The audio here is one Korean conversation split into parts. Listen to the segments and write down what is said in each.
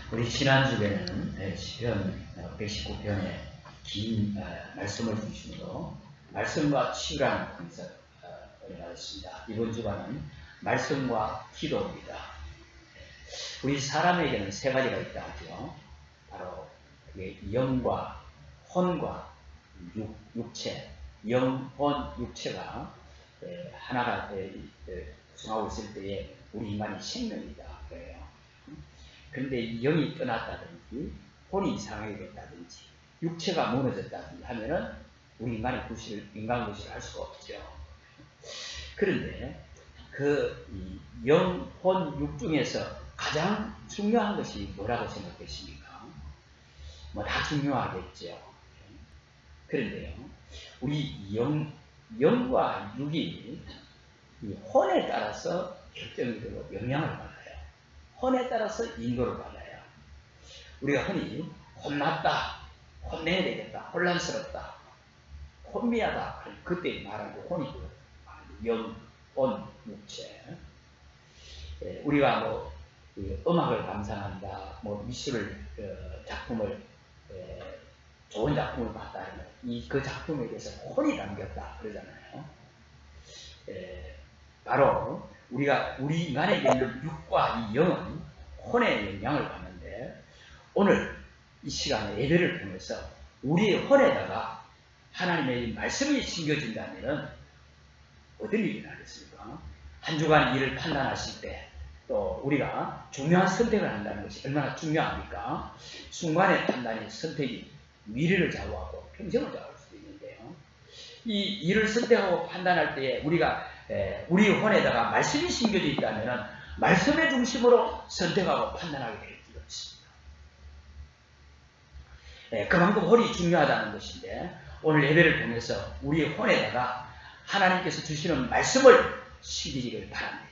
우리 지난주에는 시편 119편의 긴 말씀을 주시므로 말씀과 치유라는 컨셉을 받았습니다. 이번 주간은 말씀과 기도입니다. 우리 사람에게는 세 가지가 있다 하죠. 바로 영과 혼과 육체, 영, 혼, 육체가 하나가 구성하고 있을 때에 우리 인간이 생명이다. 그래요. 그런데 영이 떠났다든지 혼이 이상하게 됐다든지 육체가 무너졌다든지 하면은 우리 인간 구실을 할 수가 없죠. 그런데 그 영, 혼, 육 중에서 가장 중요한 것이 뭐라고 생각되십니까? 뭐 다 중요하겠죠. 그런데요, 우리 영과 육이 이 혼에 따라서 결정이 되고 영향을 받아요. 혼에 따라서 인도를 받아요. 우리가 흔히 혼났다, 혼내야 되겠다, 혼란스럽다, 혼미하다, 그때 말하고 혼이 영, 혼, 육체. 우리가 뭐 음악을 감상한다, 뭐 미술 작품을 좋은 작품을 봤다 하면 그 작품에 대해서 혼이 담겼다 그러잖아요. 바로 우리 인간에게 있는 육과 이 영은 혼의 영향을 받는데, 오늘 이 시간에 예배를 통해서 우리의 혼에다가 하나님의 말씀이 심겨진다면 어떤 일이 나겠습니까? 한 주간 일을 판단하실 때 또 우리가 중요한 선택을 한다는 것이 얼마나 중요합니까? 순간의 판단이 선택이 미래를 좌우하고 평생을 좌우할 수도 있는데요. 이 일을 선택하고 판단할 때에 우리가 우리 혼에다가 말씀이 심겨져 있다면 말씀의 중심으로 선택하고 판단하게 될 필요가 있습니다. 그만큼 혼이 중요하다는 것인데, 오늘 예배를 통해서 우리 혼에다가 하나님께서 주시는 말씀을 심기를 바랍니다.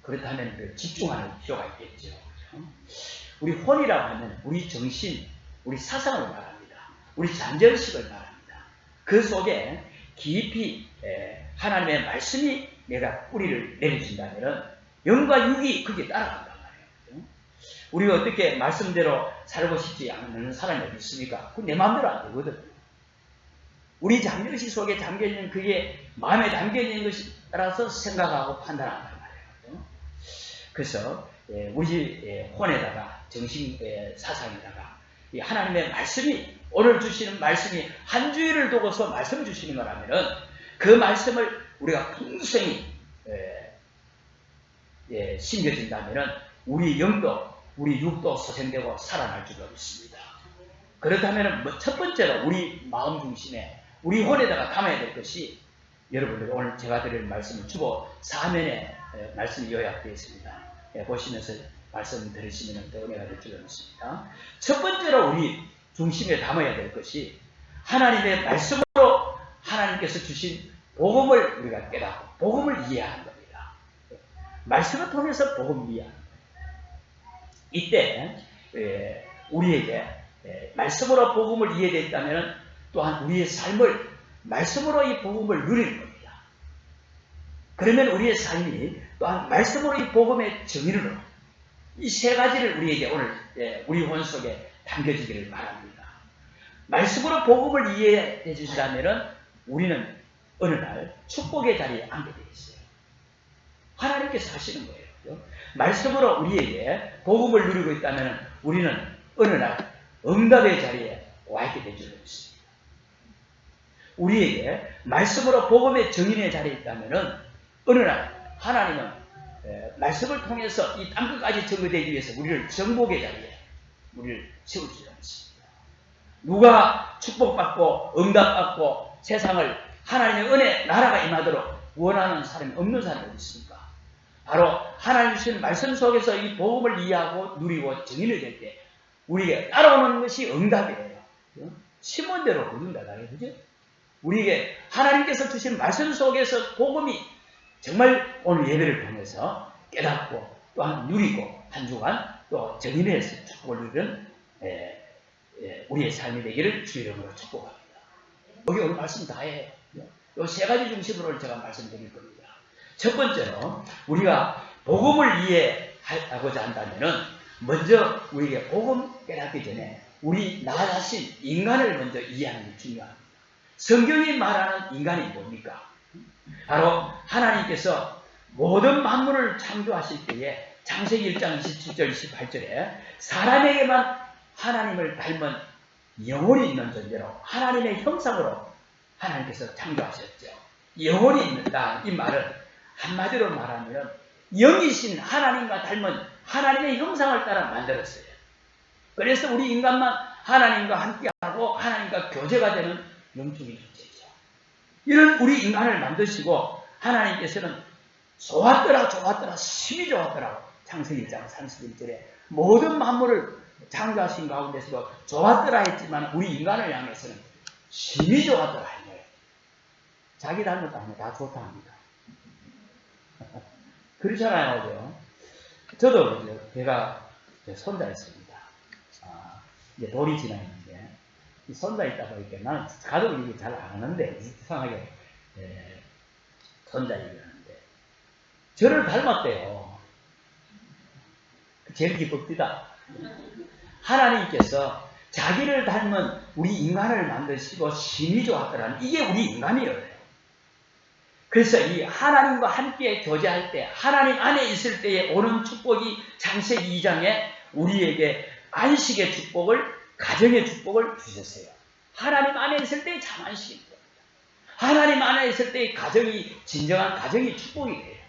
그렇다면 집중하는 필요가 있겠죠. 우리 혼이라고 하면 우리 정신, 우리 사상을 말합니다. 우리 잠재의식을 말합니다. 그 속에 깊이 하나님의 말씀이 내가 뿌리를 내려준다면 영과 육이 그게 따라간단 말이에요. 우리가 어떻게 말씀대로 살고 싶지 않는 사람이 어디 있습니까? 그건 내 마음대로 안 되거든. 우리 잠재의식 속에 담겨있는 그게 마음에 담겨있는 것이 따라서 생각하고 판단한단 말이에요. 그래서 우리 혼에다가 정신 사상에다가 이 하나님의 말씀이, 오늘 주시는 말씀이 한 주일을 두고서 말씀 주시는 거라면은 그 말씀을 우리가 풍성히 심겨진다면은 우리 영도 우리 육도 소생되고 살아날 줄로 믿습니다. 그렇다면은 첫 번째로 우리 마음 중심에 우리 혼에다가 담아야 될 것이, 여러분들 오늘 제가 드릴 말씀은 주보 4면에 말씀이 요약되어 있습니다. 보시면서 말씀 들으시면 또 은혜가 될 줄 믿습니다. 첫 번째로 우리 중심에 담아야 될 것이 하나님의 말씀으로 하나님께서 주신 복음을 우리가 깨닫고 복음을 이해하는 겁니다. 말씀을 통해서 복음을 이해하는 겁니다. 이때 우리에게 말씀으로 복음을 이해됐다면 또한 우리의 삶을 말씀으로 이 복음을 누리는 겁니다. 그러면 우리의 삶이 또한 말씀으로 이 복음의 정의를, 이 세 가지를 우리에게 오늘 우리 혼 속에 담겨지기를 바랍니다. 말씀으로 복음을 이해해 주시다면 우리는 어느 날 축복의 자리에 앉게 되어 있어요. 하나님께서 하시는 거예요. 말씀으로 우리에게 복음을 누리고 있다면 우리는 어느 날 응답의 자리에 와 있게 될 줄 믿습니다. 우리에게 말씀으로 복음의 정인의 자리에 있다면 어느 날 하나님은 말씀을 통해서 이 땅끝까지 증거되기 위해서 우리를 정복의 자리에 우리를 세울 줄 믿습니다. 누가 축복받고 응답받고 세상을 하나님의 은혜 나라가 임하도록 원하는 사람이 없는 사람이 어디 있습니까? 바로 하나님 주신 말씀 속에서 이 복음을 이해하고 누리고 정인이 될 때 우리에게 따라오는 것이 응답이에요. 시몬대로 거둔다. 그죠? 우리에게 하나님께서 주신 말씀 속에서 복음이 정말 오늘 예배를 통해서 깨닫고 또한 누리고 한 주간 또 정인해서 축복을 누리는 우리의 삶이 되기를 주의 이름으로 축복합니다. 여기 오늘 말씀 다 해요. 이 세 가지 중심으로 제가 말씀드릴 겁니다. 첫 번째로 우리가 복음을 이해하고자 한다면은 먼저 우리에게 복음 깨닫기 전에 우리 나 자신 인간을 먼저 이해하는 게 중요합니다. 성경이 말하는 인간이 뭡니까? 바로 하나님께서 모든 만물을 창조하실 때에 창세기 1장 27절 28절에 사람에게만 하나님을 닮은 영혼이 있는 존재로 하나님의 형상으로 하나님께서 창조하셨죠. 영혼이 있는다. 이 말은 한마디로 말하면 영이신 하나님과 닮은 하나님의 형상을 따라 만들었어요. 그래서 우리 인간만 하나님과 함께하고 하나님과 교제가 되는 영적인 존재죠. 이런 우리 인간을 만드시고 하나님께서는 좋았더라 심히 좋았더라고. 창세기 1장 31절에 모든 만물을 창조하신 가운데서도 좋았더라 했지만 우리 인간을 향해서는 심히 좋았더라 했네요. 자기 닮았다면 다 좋다 합니다. 그렇잖아요. 그죠? 저도 제가 손자 있습니다. 이제 돌이 지나있는데 이 손자 있다 보니까 나는 가족 얘기 잘 안 하는데 이상하게 손자 얘기하는데 저를 닮았대요. 제일 기쁩니다. 하나님께서 자기를 닮은 우리 인간을 만드시고 심히 좋았더라는 이게 우리 인간이에요. 그래서 이 하나님과 함께 교제할 때 하나님 안에 있을 때에 오는 축복이 창세기 2장에 우리에게 안식의 축복을 가정의 축복을 주셨어요. 하나님 안에 있을 때의 참 안식입니다. 하나님 안에 있을 때의 가정이 진정한 가정이 축복이 돼요.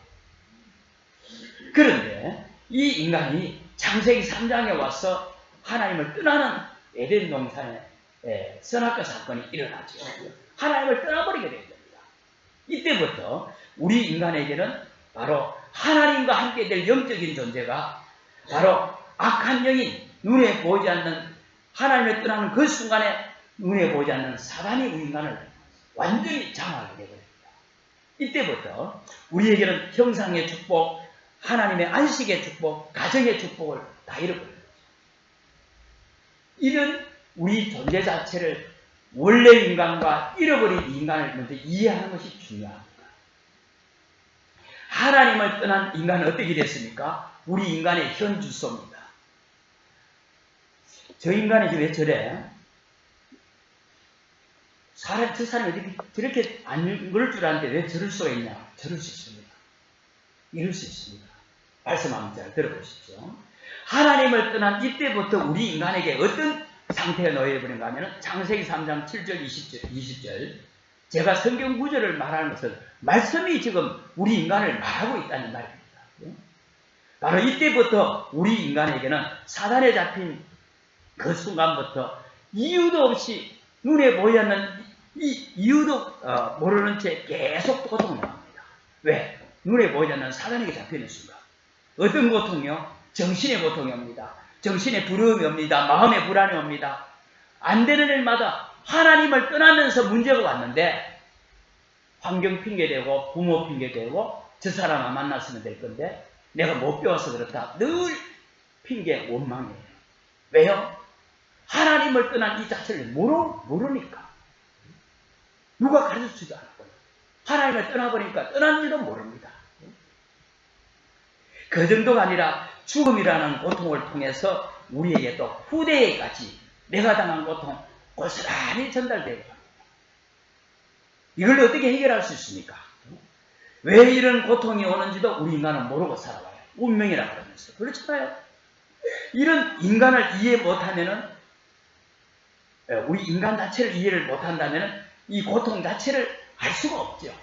그런데 이 인간이 창세기 3장에 와서 하나님을 떠나는 에덴 동산에 선악과 사건이 일어나죠. 하나님을 떠나버리게 됩니다. 이때부터 우리 인간에게는 바로 하나님과 함께 될 영적인 존재가 바로 악한 영이 눈에 보이지 않는 하나님을 떠나는 그 순간에 눈에 보이지 않는 사단이 우리 인간을 완전히 장악하게 되거든요. 이때부터 우리에게는 형상의 축복, 하나님의 안식의 축복, 가정의 축복을 다 잃어버려요. 이런 우리 존재 자체를 원래 인간과 잃어버린 인간을 먼저 이해하는 것이 중요합니다. 하나님을 떠난 인간은 어떻게 됐습니까? 우리 인간의 현 주소입니다. 저 인간이 왜 저래? 저 사람이 어떻게 저렇게 안 그럴 줄 아는데 왜 저럴 수가 있냐? 저럴 수 있습니다. 이럴 수 있습니다. 말씀 한번 잘 들어보십시오. 하나님을 떠난 이때부터 우리 인간에게 어떤 상태가 놓여버린가 하면 창세기 3장 7절 20절 제가 성경 구절을 말하는 것은 말씀이 지금 우리 인간을 말하고 있다는 말입니다. 바로 이때부터 우리 인간에게는 사단에 잡힌 그 순간부터 이유도 없이 눈에 보이지 않는 이유도 모르는 채 계속 고통이 나옵니다. 왜? 눈에 보이지 않는 사단에게 잡히는 순간. 어떤 고통이요? 정신의 고통이 옵니다. 정신의 두려움이 옵니다. 마음의 불안이 옵니다. 안 되는 일마다 하나님을 떠나면서 문제가 왔는데 환경 핑계대고 부모 핑계대고 저 사람만 만났으면 될 건데 내가 못 배워서 그렇다. 늘 핑계 원망이에요. 왜요? 하나님을 떠난 이 자체를 모르니까. 누가 가르쳐주지도 않았고요. 하나님을 떠나버리니까 떠난 일도 모릅니다. 그 정도가 아니라 죽음이라는 고통을 통해서 우리에게 또 후대에까지 내가 당한 고통 고스란히 전달되고 합니다. 이걸 어떻게 해결할 수 있습니까? 왜 이런 고통이 오는지도 우리 인간은 모르고 살아와요. 운명이라 그러면서. 그렇잖아요. 이런 인간을 이해 못하면은 우리 인간 자체를 이해를 못한다면은 이 고통 자체를 알 수가 없죠.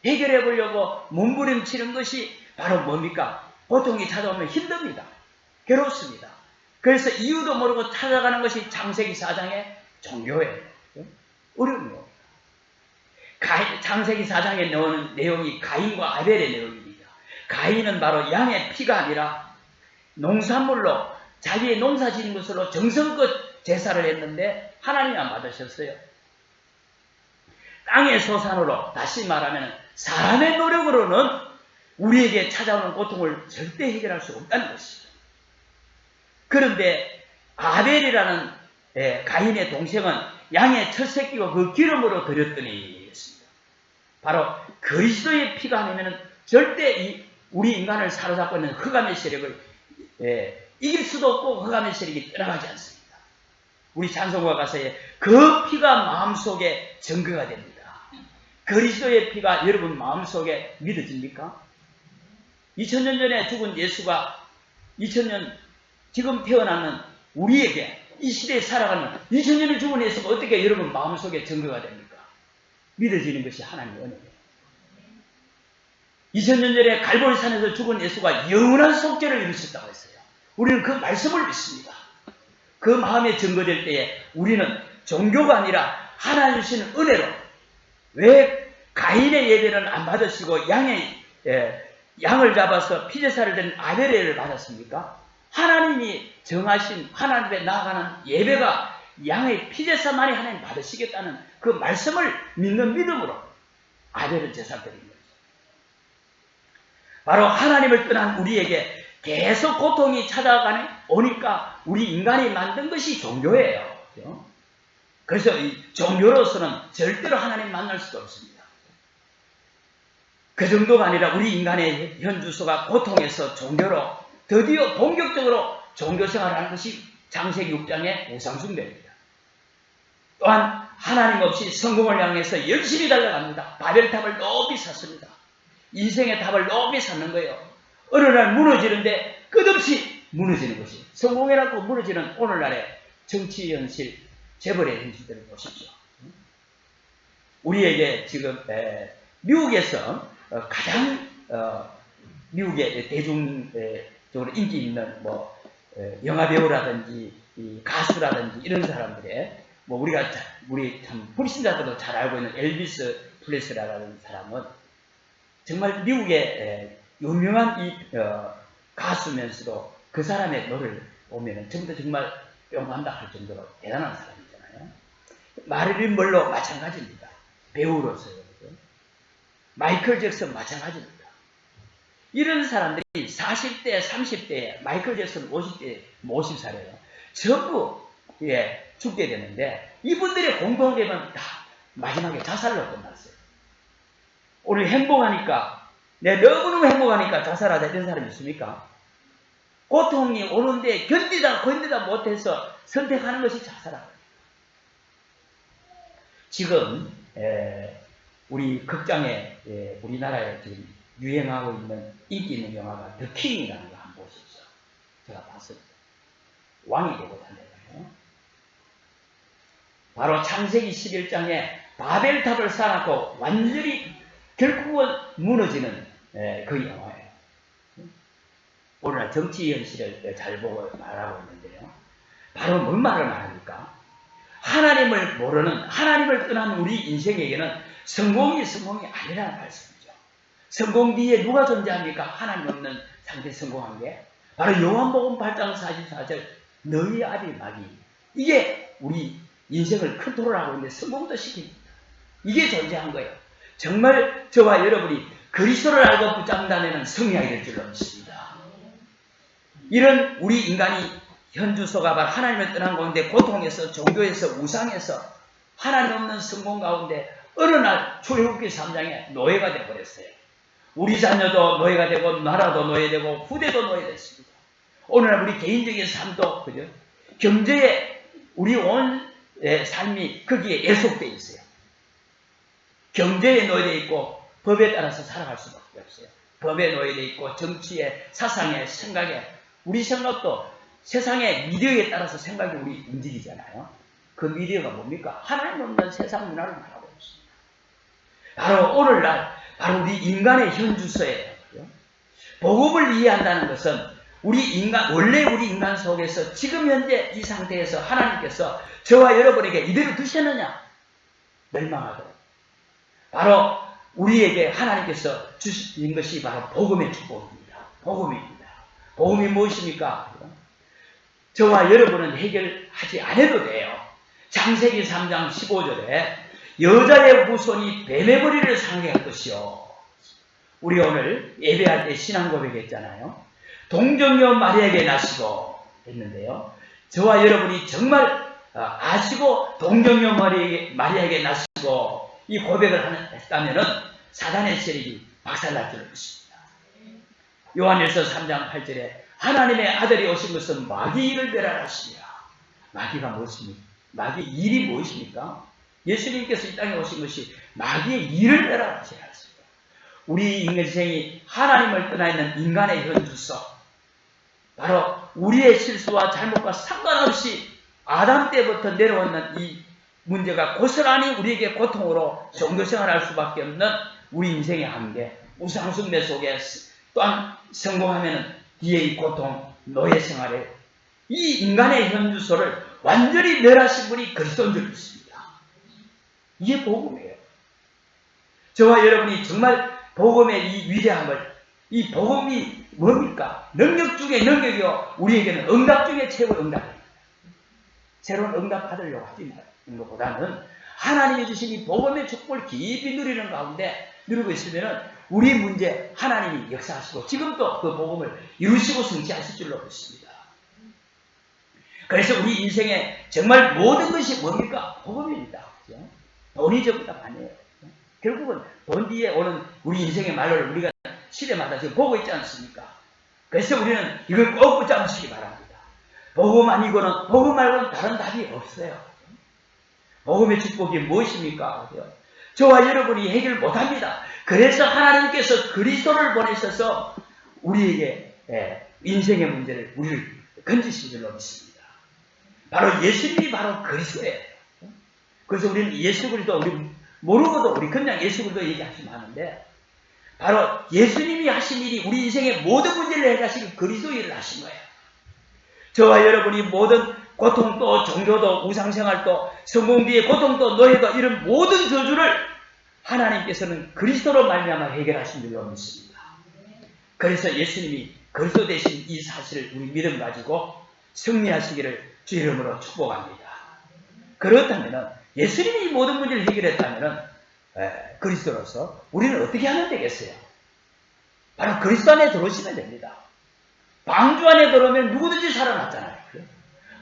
해결해 보려고 몸부림치는 것이 바로 뭡니까? 고통이 찾아오면 힘듭니다. 괴롭습니다. 그래서 이유도 모르고 찾아가는 것이 창세기 4장의 종교예요. 어려운 겁니다. 창세기 4장에 나오는 내용이 가인과 아벨의 내용입니다. 가인은 바로 양의 피가 아니라 농산물로 자기의 농사 지은 것으로 정성껏 제사를 했는데 하나님이 안 받으셨어요. 땅의 소산으로 다시 말하면 사람의 노력으로는 우리에게 찾아오는 고통을 절대 해결할 수 없다는 것이죠. 그런데 아벨이라는 가인의 동생은 양의 첫 새끼와 그 기름으로 드렸더니 했습니다. 바로 그리스도의 피가 아니면 절대 우리 인간을 사로잡고 있는 흑암의 세력을 이길 수도 없고 흑암의 세력이 떠나가지 않습니다. 우리 찬송가 가사에 그 피가 마음속에 증거가 됩니다. 그리스도의 피가 여러분 마음속에 믿어집니까? 2000년 전에 죽은 예수가 2000년 지금 태어나는 우리에게 이 시대에 살아가는 2000년을 죽은 예수가 어떻게 여러분 마음속에 증거가 됩니까? 믿어지는 것이 하나님의 은혜예요. 2000년 전에 갈보리산에서 죽은 예수가 영원한 속죄를 이루셨다고 했어요. 우리는 그 말씀을 믿습니다. 그 마음에 증거될 때에 우리는 종교가 아니라 하나님 주시는 은혜로, 왜 가인의 예배는 안 받으시고 양을 잡아서 피제사를 드린 아벨을 받았습니까? 하나님이 정하신 하나님에 나아가는 예배가 양의 피제사만이 하나님 받으시겠다는 그 말씀을 믿는 믿음으로 아벨을 제사 드린 거죠. 바로 하나님을 떠난 우리에게 계속 고통이 오니까 우리 인간이 만든 것이 종교예요. 그래서 이 종교로서는 절대로 하나님 만날 수도 없습니다. 그 정도가 아니라 우리 인간의 현주소가 고통에서 종교로 드디어 본격적으로 종교생활을 하는 것이 창세기 6장의 우상숭배입니다. 또한 하나님 없이 성공을 향해서 열심히 달려갑니다. 바벨탑을 높이 샀습니다. 인생의 탑을 높이 샀는 거예요. 어느 날 무너지는데 끝없이 무너지는 것이, 성공해라고 무너지는 오늘날의 정치 현실, 재벌의 현실들을 보십시오. 우리에게 지금 미국에서 가장 미국의 대중적으로 인기 있는 영화 배우라든지 가수라든지 이런 사람들의 우리 참 불신자들도 잘 알고 있는 엘비스 프레슬리라는 사람은 정말 미국의 유명한 가수면서도 그 사람의 노래를 보면은 전부 다 정말 뿅한다 할 정도로 대단한 사람이잖아요. 마릴린 먼로 마찬가지입니다. 배우로서요. 마이클 잭슨 마찬가지입니다. 이런 사람들이 40대, 30대에, 마이클 잭슨 50대, 50살이에요. 전부 죽게 되는데 이분들의 공통점은 다 마지막에 자살로 끝났어요. 오늘 행복하니까, 너무너무 행복하니까 자살하자 이런 사람이 있습니까? 고통이 오는데 견디다 못해서 선택하는 것이 자살합니다. 지금 우리 극장에 우리나라에 지금 유행하고 있는 인기 있는 영화가 더 킹이라는 거 한번 보십시오. 제가 봤습니다. 왕이 되고 다녀요. 바로 창세기 11장에 바벨탑을 쌓아놓고 완전히 결국은 무너지는 그 영화예요. 오늘날 정치 현실을 잘 보고 말하고 있는데요. 바로 뭔 말을 말합니까? 하나님을 모르는, 하나님을 떠난 우리 인생에게는 성공이 아니라는 말씀이죠. 성공 뒤에 누가 존재합니까? 하나님 없는 상태 성공한 게 바로 요한복음 8장 44절 너희 아비 마귀, 이게 우리 인생을 컨트롤하고 있는데 성공도 시킵니다. 이게 존재한 거예요. 정말 저와 여러분이 그리스도를 알고 붙잡는다면 승리하게 될 줄로 믿습니다. 이런 우리 인간이 현주소가 바로 하나님을 떠난 가운데 고통에서, 종교에서, 우상에서, 하나님 없는 성공 가운데 어느 날 출애굽기 3장에 노예가 되어버렸어요. 우리 자녀도 노예가 되고 나라도 노예되고 후대도 노예됐습니다. 오늘날 우리 개인적인 삶도 그죠? 경제에 우리 온 삶이 거기에 예속되어 있어요. 경제에 노예되어 있고 법에 따라서 살아갈 수밖에 없어요. 법에 노예되어 있고 정치에, 사상에, 생각에, 우리 생각도 세상의 미디어에 따라서 생각이 우리 움직이잖아요. 그 미디어가 뭡니까? 하나님 없는 세상 문화를 말하고 있습니다. 바로 오늘날 바로 우리 인간의 현주소예요. 복음을 이해한다는 것은 원래 우리 인간 속에서 지금 현재 이 상태에서 하나님께서 저와 여러분에게 이대로 두셨느냐? 멸망하도록. 바로 우리에게 하나님께서 주신 것이 바로 복음의 축복입니다. 복음입니다. 복음이 무엇입니까? 저와 여러분은 해결하지 않아도 돼요. 창세기 3장 15절에 여자의 후손이 뱀의 머리를 상해할 것이요. 우리 오늘 예배할 때 신앙 고백했잖아요. 동정녀 마리아에게 나시고 했는데요. 저와 여러분이 정말 아시고 동정녀 마리아에게 나시고 이 고백을 했다면 사단의 세력이 박살날 줄 믿습니다. 요한일서 3장 8절에 하나님의 아들이 오신 것은 마귀의 일을 멸하라시니라. 마귀가 무엇입니까? 마귀의 일이 무엇입니까? 예수님께서 이 땅에 오신 것이 마귀의 일을 멸하라시라 했습니다. 우리 인생이 하나님을 떠나 있는 인간의 현주소, 바로 우리의 실수와 잘못과 상관없이 아담 때부터 내려오는 이 문제가 고스란히 우리에게 고통으로 종교생활할 수밖에 없는 우리 인생의 한계, 우상숭배 속에 또한 성공하면 뒤의 고통, 노예 생활에 이 인간의 현주소를 완전히 멸하신 분이 그리스도인 줄 믿습니다. 이게 복음이에요. 저와 여러분이 정말 복음의 이 위대함을, 이 복음이 뭡니까? 능력 중에 능력이요, 우리에게는 응답 중에 최고 응답입니다. 새로운 응답 받으려고 하지 말는 것보다는 하나님이 주신 이 복음의 축복을 깊이 누리는 가운데 누리고 있으면 우리 문제 하나님이 역사하시고 지금도 그 복음을 이루시고 성취하실 줄로 믿습니다. 그래서 우리 인생에 정말 모든 것이 뭡니까? 복음입니다. 그렇죠? 돈이 전부 다 아니에요. 결국은 돈 뒤에 오는 우리 인생의 말로를 우리가 시대마다 지금 보고 있지 않습니까? 그래서 우리는 이걸 꼭 붙잡으시기 바랍니다. 복음 아니고는, 복음 말고는 다른 답이 없어요. 복음의 축복이 무엇입니까? 저와 여러분이 해결 못합니다. 그래서 하나님께서 그리스도를 보내셔서 우리에게 인생의 문제를 우리를 건지신 줄로 믿습니다. 바로 예수님이 바로 그리스도예요. 그래서 우리는 예수 그리스도, 우리 모르고도 우리 그냥 예수 그리스도 얘기하시면 하는데, 바로 예수님이 하신 일이 우리 인생의 모든 문제를 해결하시는 그리스도 일을 하신 거예요. 저와 여러분이 모든 고통도, 종교도, 우상생활도, 성공 뒤의 고통도, 노예도, 이런 모든 저주를 하나님께서는 그리스도로 말미암아 해결하신 줄로 믿습니다. 그래서 예수님이 그리스도 되신 이 사실을 우리 믿음 가지고 승리하시기를 주 이름으로 축복합니다. 그렇다면 예수님이 이 모든 문제를 해결했다면 그리스도로서 우리는 어떻게 하면 되겠어요? 바로 그리스도 안에 들어오시면 됩니다. 방주 안에 들어오면 누구든지 살아났잖아요.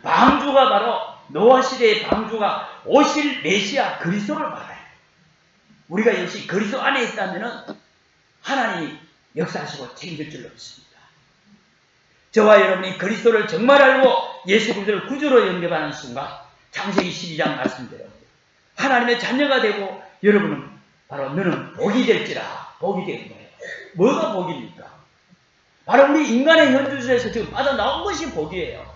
방주가 바로 노아 시대의 방주가 오실 메시아 그리스도를 말해요. 우리가 역시 그리스도 안에 있다면 하나님이 역사하시고 책임질 줄로 믿습니다. 저와 여러분이 그리스도를 정말 알고 예수 그리스도를 구주로 영접하는 순간, 창세기 12장 말씀대로 하나님의 자녀가 되고 여러분은 바로 너는 복이 될지라, 복이 되는 거예요. 뭐가 복입니까? 바로 우리 인간의 현주소에서 지금 빠져나온 것이 복이에요.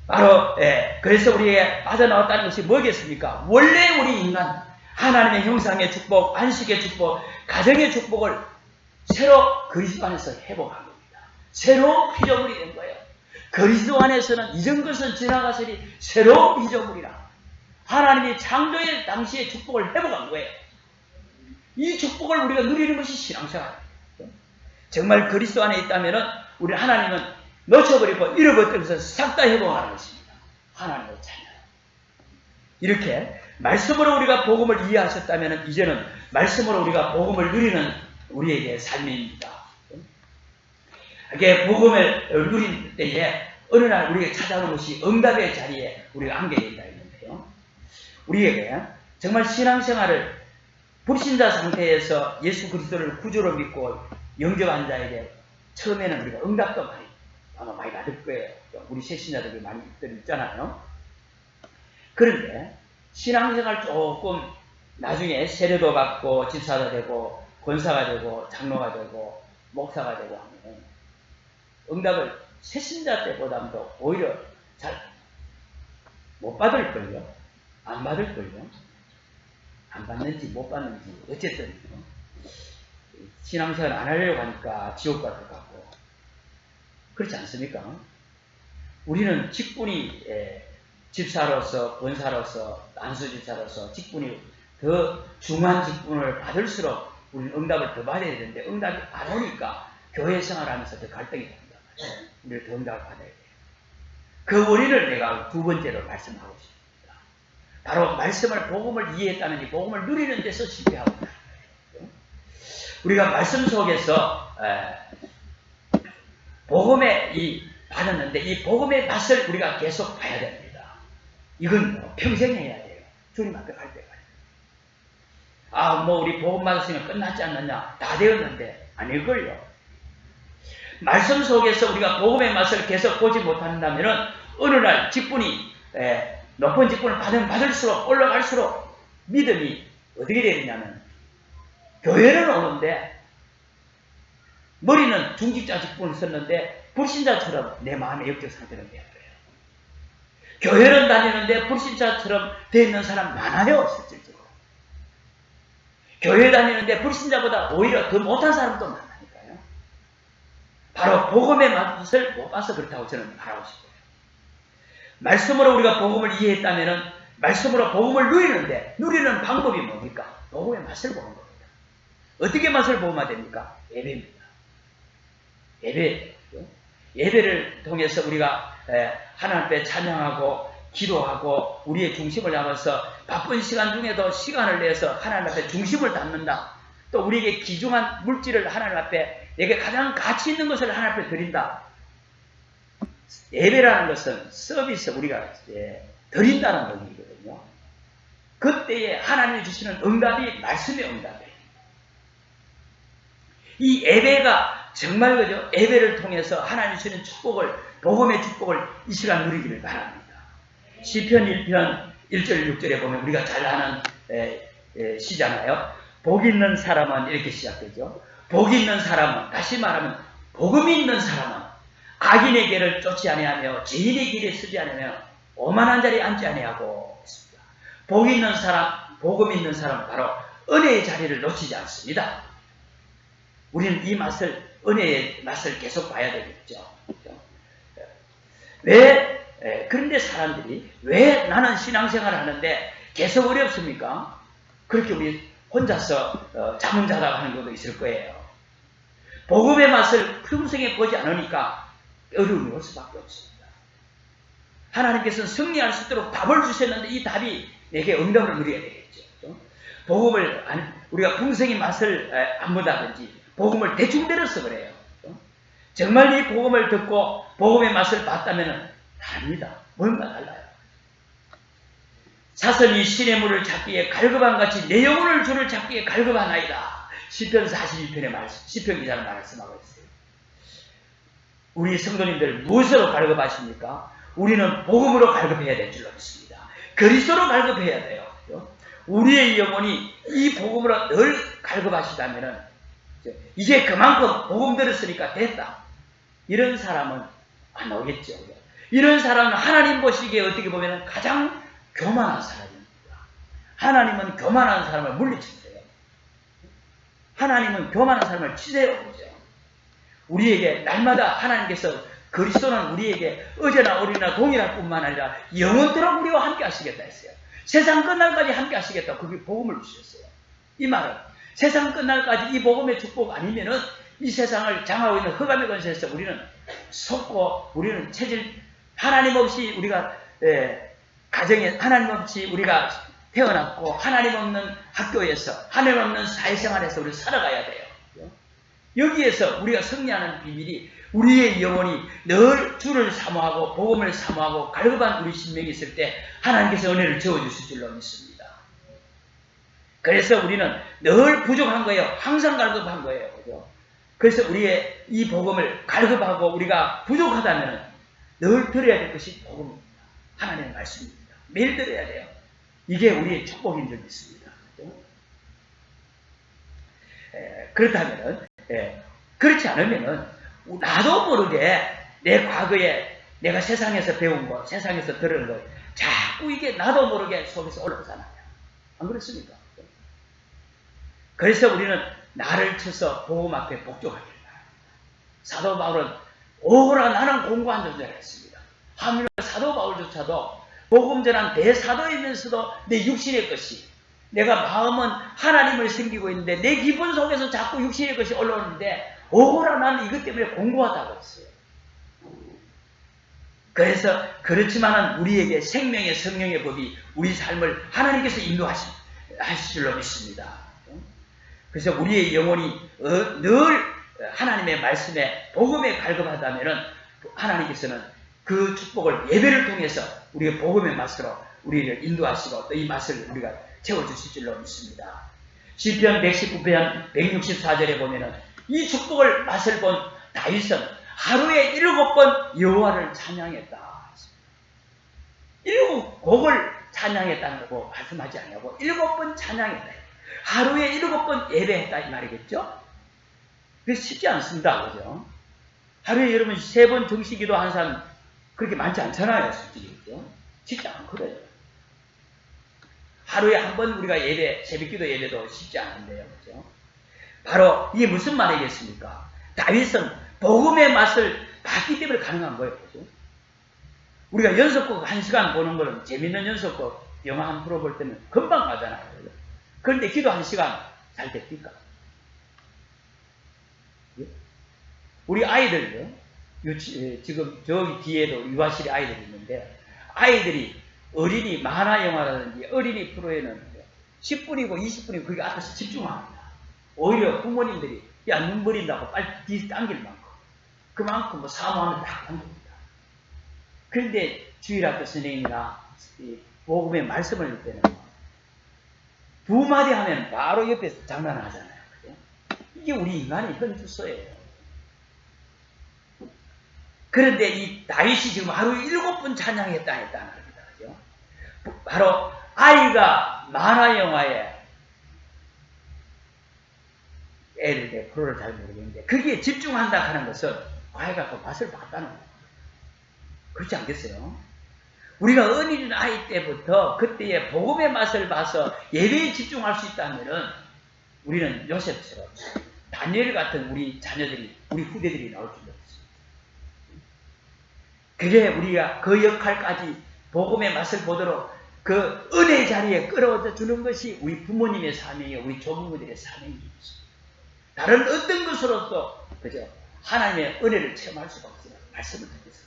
바로 그래서 우리의 빠져나왔다는 것이 뭐겠습니까? 원래 우리 인간 하나님의 형상의 축복, 안식의 축복, 가정의 축복을 새로 그리스도 안에서 회복한 겁니다. 새로운 피조물이 된 거예요. 그리스도 안에서는 이전 것은 지나가서니 새로운 피조물이라. 하나님이 창조의 당시의 축복을 회복한 거예요. 이 축복을 우리가 누리는 것이 신앙생활입니다. 정말 그리스도 안에 있다면 우리 하나님은 놓쳐버리고 잃어버린 것을 싹 다 회복하는 것입니다. 하나님의 자녀. 이렇게 말씀으로 우리가 복음을 이해하셨다면 이제는 말씀으로 우리가 복음을 누리는 우리에게 삶입니다. 이렇게 복음을 누릴 때에 어느 날 우리에게 찾아오는 것이 응답의 자리에 우리가 앉게 된다 했는데요. 우리에게 정말 신앙생활을 불신자 상태에서 예수 그리스도를 구주로 믿고 영접한 자에게 처음에는 우리가 응답도 아마 많이 받을 거예요. 우리 새신자들이 많이 있잖아요. 그런데 신앙생활 조금 나중에 세례도 받고 집사가 되고 권사가 되고 장로가 되고 목사가 되고 하면 응답을 새신자 때보다도 오히려 잘 못 받을걸요. 안 받을걸요. 안 받는지 못 받는지 어쨌든 신앙생활 안 하려고 하니까 지옥 갈 것 같고 그렇지 않습니까? 우리는 직분이 집사로서 권사로서 안수집사로서 직분이 더 중요한 직분을 받을수록 우리는 응답을 더 받아야 되는데 응답이 안 오니까 교회 생활하면서 더 갈등이 됩니다. 우리를 더 응답을 받아야 돼요. 그 원인을 내가 두 번째로 말씀하고 싶습니다. 바로 말씀을 복음을 이해했다는 이 복음을 누리는 데서 실패하고 있다. 우리가 말씀 속에서 복음에 받았는데 이 복음의 맛을 우리가 계속 봐야 됩니다. 이건 평생 해야 돼요. 주님 앞에 갈 때까지. 우리 복음 받았으면 끝났지 않느냐? 다 되었는데 아닐걸요. 말씀 속에서 우리가 복음의 맛을 계속 보지 못한다면 어느 날 직분이 높은 직분을 받으면 받을수록 올라갈수록 믿음이 어떻게 되느냐면 교회는 오는데 머리는 중직자 직분을 썼는데 불신자처럼 내 마음의 영적 상태가 되어요. 교회는 다니는데 불신자처럼 되어 있는 사람 많아요. 실질적으로. 교회 다니는데 불신자보다 오히려 더 못한 사람도 많다니까요. 바로 복음의 맛을 못 봐서 그렇다고 저는 말하고 싶어요. 말씀으로 우리가 복음을 이해했다면 말씀으로 복음을 누리는 방법이 뭡니까? 복음의 맛을 보는 겁니다. 어떻게 맛을 보면 됩니까? 예배입니다. 예배를 통해서 우리가 하나님 앞에 찬양하고 기도하고 우리의 중심을 잡아서 바쁜 시간 중에도 시간을 내서 하나님 앞에 중심을 담는다. 또 우리에게 귀중한 물질을 하나님 앞에 내게 가장 가치 있는 것을 하나님 앞에 드린다. 예배라는 것은 서비스 우리가 드린다는 의미거든요. 그때에 하나님이 주시는 응답이 말씀의 응답이에요. 이 예배가 정말 그죠? 예배를 통해서 하나님이 주시는 축복을, 복음의 축복을 이 시간 누리기를 바랍니다. 시편 1편 1절 6절에 보면 우리가 잘 아는 시잖아요. 복 있는 사람은 이렇게 시작되죠. 복 있는 사람은, 다시 말하면 복음이 있는 사람은 악인의 길을 쫓지 아니하며 죄인의 길에 서지 아니하며 오만한 자리에 앉지 아니하고 있습니다. 복 있는 사람, 복음이 있는 사람은 바로 은혜의 자리를 놓치지 않습니다. 우리는 이 맛을, 은혜의 맛을 계속 봐야 되겠죠. 그런데 사람들이 왜 나는 신앙생활을 하는데 계속 어렵습니까? 그렇게 우리 혼자서 잠은 자다가 하는 것도 있을 거예요. 복음의 맛을 평생에 보지 않으니까 어려움이 올 수밖에 없습니다. 하나님께서는 승리할 수 있도록 답을 주셨는데 이 답이 내게 응답을 누려야 되겠죠. 복음을 우리가 평생의 맛을 안 보다든지 복음을 대충 들어서 그래요. 정말 이 복음을 듣고 복음의 맛을 봤다면 다릅니다. 뭔가 달라요. 사슴이 신의 물을 찾기에 갈급한 같이 내 영혼을 주를 찾기에 갈급하나이다. 시편 42편의 말씀, 시편 기자는 말씀하고 있어요. 우리 성도님들 무엇으로 갈급하십니까? 우리는 복음으로 갈급해야 될 줄로 믿습니다. 그리스도로 갈급해야 돼요. 우리의 영혼이 이 복음으로 늘 갈급하시다면 이제 그만큼 복음 들었으니까 됐다. 이런 사람은 안 오겠죠. 이런 사람은 하나님 보시기에 어떻게 보면 가장 교만한 사람입니다. 하나님은 교만한 사람을 물리치세요. 하나님은 교만한 사람을 치세요. 우리에게 날마다 하나님께서 그리스도는 우리에게 어제나 오늘이나 동일할 뿐만 아니라 영원토록 우리와 함께 하시겠다 했어요. 세상 끝날까지 함께 하시겠다. 그게 복음을 주셨어요. 이 말은 세상 끝날까지 이 복음의 축복 아니면은 이 세상을 장하고 있는 흑암의 권세에서 우리는 속고 우리는 체질 하나님 없이 우리가 가정에 하나님 없이 우리가 태어났고 하나님 없는 학교에서 하나님 없는 사회생활에서 우리 살아가야 돼요. 여기에서 우리가 승리하는 비밀이 우리의 영혼이 늘 주를 사모하고 복음을 사모하고 갈급한 우리 신명이 있을 때 하나님께서 은혜를 채워주실 줄로 믿습니다. 그래서 우리는 늘 부족한 거예요. 항상 갈급한 거예요. 그죠? 그래서 우리의 이 복음을 갈급하고 우리가 부족하다면 늘 들어야 될 것이 복음입니다. 하나님의 말씀입니다. 매일 들어야 돼요. 이게 우리의 축복인 줄 믿습니다. 그렇다면 그렇지 않으면은 나도 모르게 내 과거에 내가 세상에서 배운 것, 세상에서 들은 것 자꾸 이게 나도 모르게 속에서 올라오잖아요. 안 그렇습니까? 그래서 우리는 나를 쳐서 복음 앞에 복종하기를 바랍니다. 사도 바울은 오라 나는 공고한 존재라 했습니다. 하물며 사도 바울조차도 복음 전한 대사도이면서도 내 육신의 것이 내가 마음은 하나님을 섬기고 있는데 내 기분 속에서 자꾸 육신의 것이 올라오는데 오라 나는 이것 때문에 공고하다고 했어요. 그래서 그렇지만은 우리에게 생명의 성령의 법이 우리 삶을 하나님께서 인도하실 줄로 믿습니다. 그래서 우리의 영혼이 늘 하나님의 말씀에 복음에 갈급하다면은 하나님께서는 그 축복을 예배를 통해서 우리의 복음의 맛으로 우리를 인도하시고 또 이 맛을 우리가 채워주실 줄로 믿습니다. 시편 119편 164절에 보면은 이 축복을 맛을 본 다윗은 하루에 7번 여호와를 찬양했다. 7곡을 찬양했다고 말씀하지 않냐고 7번 찬양했다. 하루에 7번 예배했다 이 말이겠죠? 그게 쉽지 않습니다. 그죠? 하루에 여러분 3번 정식기도 하는 사람 그렇게 많지 않잖아요. 솔직히. 그죠? 쉽지 않거든요. 하루에 한 번 우리가 새벽기도 예배도 쉽지 않은데요. 그죠? 바로 이게 무슨 말이겠습니까? 다윗은 복음의 맛을 봤기 때문에 가능한 거예요. 그죠? 우리가 연속곡 1시간 보는 거는 재밌는 연속곡 영화 한 프로 볼 때는 금방 가잖아요. 그죠? 그런데 기도 1시간 잘 됩니까? 우리 아이들요, 지금 저기 뒤에도 유아실에 아이들이 있는데, 아이들이 어린이 만화 영화라든지 어린이 프로에는 10분이고 20분이고 그게 앞에서 집중합니다. 오히려 부모님들이 야 눈 버린다고 빨리 뒤 당길 만큼 그만큼 뭐 사모하면 딱 당깁니다. 그런데 주일학교 선생님이나 복음의 말씀을 할 때는 2마디 하면 바로 옆에서 장난하잖아요. 그죠? 이게 우리 인간의 현주소예요. 그런데 이 다윗이 지금 하루에 7번 찬양했다 했다는 겁니다. 그죠? 바로 아이가 만화 영화에 애들 프로를 잘 모르겠는데 거기에 집중한다 하는 것은 아이가 그 맛을 봤다는 거예요. 그렇지 않겠어요? 우리가 어린 아이 때부터 그때의 복음의 맛을 봐서 예배에 집중할 수 있다면 우리는 요셉처럼 다니엘 같은 우리 자녀들이 우리 후대들이 나올 줄 알았어요. 그래 우리가 그 역할까지 복음의 맛을 보도록 그 은혜 자리에 끌어다 주는 것이 우리 부모님의 사명이요 우리 조부모들의 사명입니다. 다른 어떤 것으로도 그죠 하나님의 은혜를 체험할 수가 없어요. 말씀을 듣겠어요.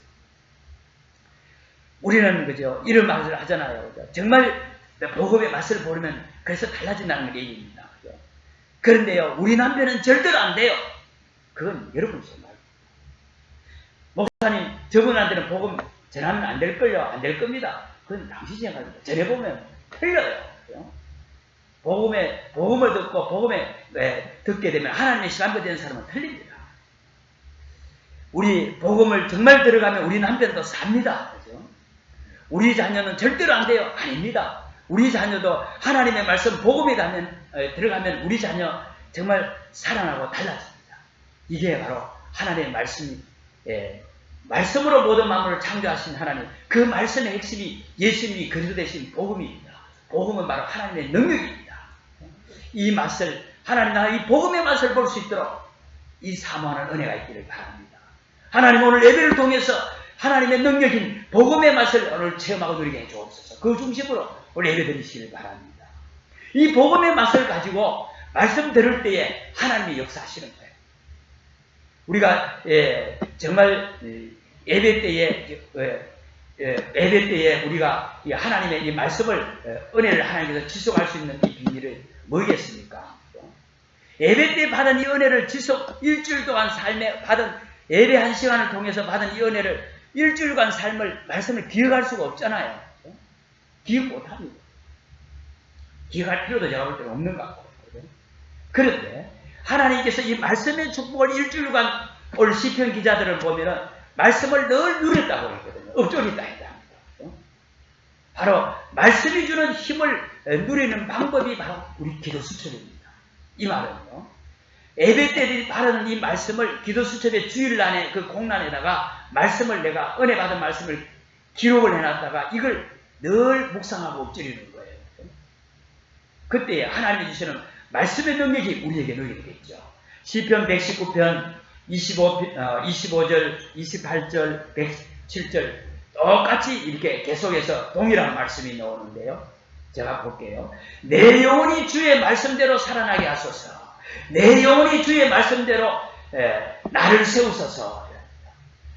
우리는 그죠 이런 말을 하잖아요. 그죠? 정말 복음의 맛을 보려면 그래서 달라진다는 얘기입니다. 그죠? 그런데요 우리 남편은 절대로 안 돼요. 그건 여러분 생각. 목사님, 저분한테는 복음 전하면 안 될걸요? 안 될 겁니다. 그건 당신 생각입니다. 전해보면 틀려요. 그죠? 복음을 듣고, 듣게 되면 하나님의 시간표 되는 사람은 틀립니다. 우리 복음을 정말 들어가면 우리 남편도 삽니다. 그죠? 우리 자녀는 절대로 안 돼요. 아닙니다. 우리 자녀도 하나님의 말씀, 복음에 들어가면 우리 자녀 정말 살아나고 달라집니다. 이게 바로 하나님의 말씀이, 말씀으로 모든 만물을 창조하신 하나님, 그 말씀의 핵심이 예수님이 그리스도 되신 복음입니다. 복음은 바로 하나님의 능력입니다. 이 맛을 하나님 나라 이 복음의 맛을 볼 수 있도록 이 사모하는 은혜가 있기를 바랍니다. 하나님 오늘 예배를 통해서 하나님의 능력인 복음의 맛을 오늘 체험하고 누리게 해주옵소서. 그 중심으로 오늘 예배 드리시기를 바랍니다. 이 복음의 맛을 가지고 말씀 들을 때에 하나님이 역사하시는 거예요. 우리가 정말 예배 때에 우리가 하나님의 이 말씀을 은혜를 하나님께서 지속할 수 있는 이 비밀을 뭐겠습니까? 예배 때 받은 이 은혜를 일주일 동안 삶에 받은 예배 1시간을 통해서 받은 이 은혜를 일주일간 말씀을 기억할 수가 없잖아요. 기억 못합니다. 기억할 필요도 제가 볼 때는 없는 것 같고. 그런데 하나님께서 이 말씀의 축복을 일주일간 오늘 시편 기자들을 보면은 말씀을 늘 누렸다고 했거든요. 업종이다 했다. 바로 말씀이 주는 힘을 누리는 방법이 바로 우리 기도 수첩입니다. 이 말은요. 예배 때 바르는 이 말씀을 기도 수첩의 주일란에 그 공란에다가 말씀을 내가 은혜 받은 말씀을 기록을 해놨다가 이걸 늘 묵상하고 엎드리는 거예요. 그때 하나님이 주시는 말씀의 능력이 우리에게 누리겠죠. 시편 119편 25절, 28절, 107절 똑같이 이렇게 계속해서 동일한 말씀이 나오는데요. 제가 볼게요. 내 영혼이 주의 말씀대로 살아나게 하소서. 내 영혼이 주의 말씀대로 나를 세우소서.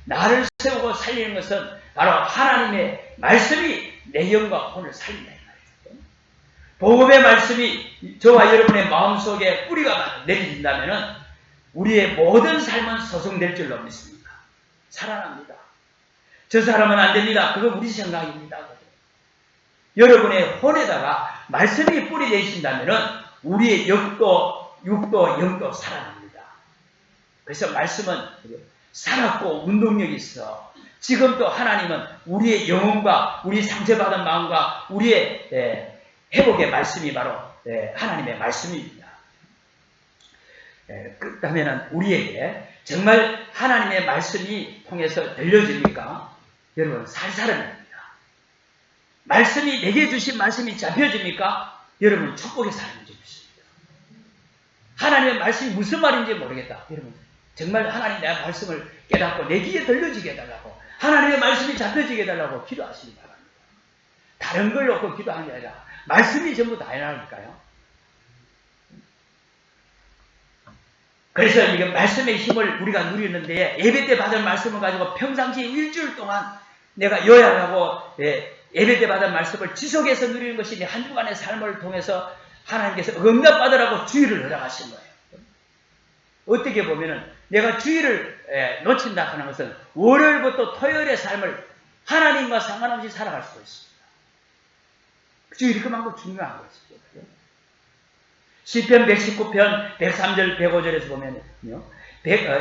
나를 세우고 살리는 것은 바로 하나님의 말씀이 내 영과 혼을 살린다. 복음의 말씀이 저와 여러분의 마음속에 뿌리가 내려진다면 우리의 모든 삶은 소성될 줄로 믿습니다. 살아납니다. 저 사람은 안 됩니다. 그건 우리 생각입니다. 여러분의 혼에다가 말씀이 뿌리 내신다면 우리의 육도, 영도 살아납니다. 그래서 말씀은 살았고 운동력이 있어. 지금도 하나님은 우리의 영혼과 우리 상처받은 마음과 우리의 회복의 말씀이 바로 하나님의 말씀입니다. 그렇다면 우리에게 정말 하나님의 말씀이 통해서 들려집니까? 여러분 살살합니다. 말씀이 내게 주신 말씀이 잡혀집니까? 여러분 축복의 사람이 되십니다. 하나님의 말씀이 무슨 말인지 모르겠다. 여러분 정말 하나님 내 말씀을 깨닫고 내 귀에 들려지게 해달라고 하나님의 말씀이 잡혀지게 해달라고 기도하시기 바랍니다. 다른 걸 놓고 기도하는 게 아니라 말씀이 전부 다 해나니까요. 그래서 이게 말씀의 힘을 우리가 누리는 데에 예배 때 받은 말씀을 가지고 평상시 일주일 동안 내가 요약하고 예배 때 받은 말씀을 지속해서 누리는 것이 내 한 주간의 삶을 통해서 하나님께서 응답받으라고 주의를 허락하신 거예요. 어떻게 보면은 내가 주의를 놓친다 하는 것은 월요일부터 토요일의 삶을 하나님과 상관없이 살아갈 수 있습니다. 주일이 그만큼 중요한 것이죠. 시편 119편 103절 105절에서 보면요,